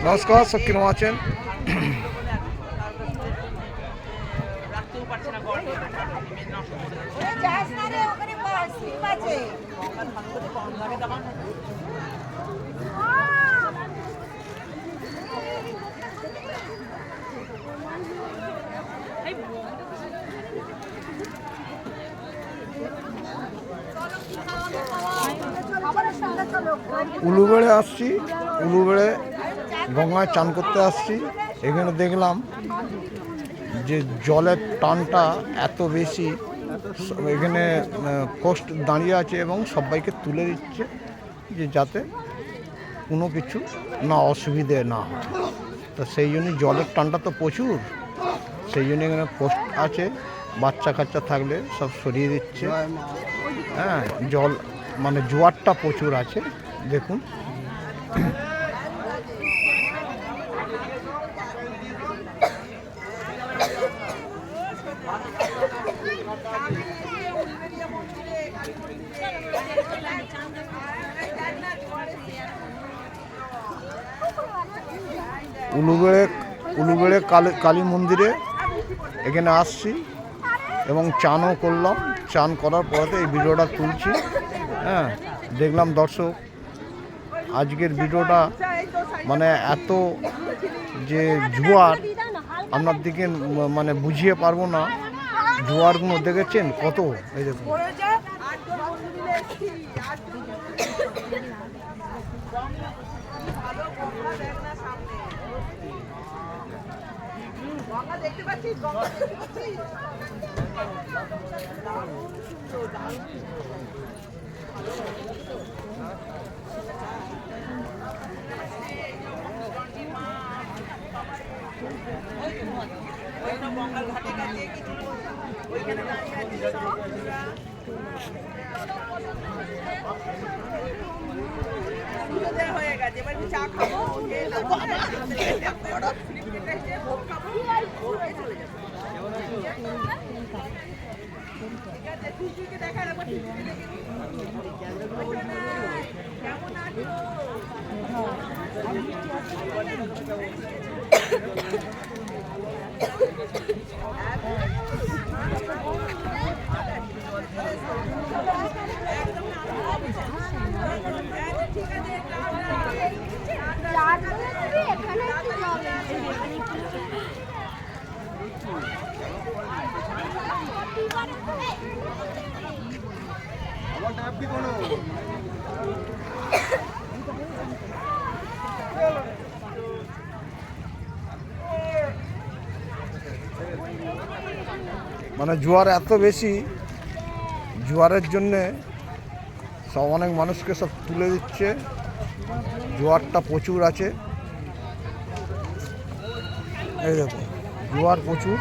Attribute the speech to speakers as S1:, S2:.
S1: নমস্কার, সব কিরম আছেন? উলুবেড়ে আসছি, উলুবেড়ে গঙ্গায় চান করতে আসছি। এখানে দেখলাম যে জলের টানটা এত বেশি, এখানে পোস্ট দাঁড়িয়ে আছে এবং সবাইকে তুলে দিচ্ছে যে যাতে কোনো কিছু না অসুবিধে না হয়। তো সেই জন্য জলের টানটা তো প্রচুর, সেই জন্য এখানে পোস্ট আছে, বাচ্চা কাচ্চা থাকলে সব সরিয়ে দিচ্ছে। হ্যাঁ, জল মানে জোয়ারটা প্রচুর আছে, দেখুন। উলুবেড়ে কালী মন্দিরে এখানে আসছি এবং চানও করলাম। চান করার পরে এই ভিডিওটা তুলছি। হ্যাঁ, দেখলাম দর্শক, আজকের ভিডিওটা মানে এত যে জোয়ার আপনার দিকে মানে বুঝিয়ে পারবো না। জোয়ারগুলো দেখেছেন কত, এই দেখুন। দেখতে পাচ্ছিস গঙ্গার ঘাটে কাছে ওইখানে দাঁড়িয়ে আছি হয়ে গেছে। এবার চা খাবো, দেখা কেমন মানে জোয়ার এত বেশি, জোয়ারের জন্যে সব অনেক মানুষকে সব তুলে দিচ্ছে। জোয়ারটা প্রচুর আছে, এই দেখুন জোয়ার প্রচুর।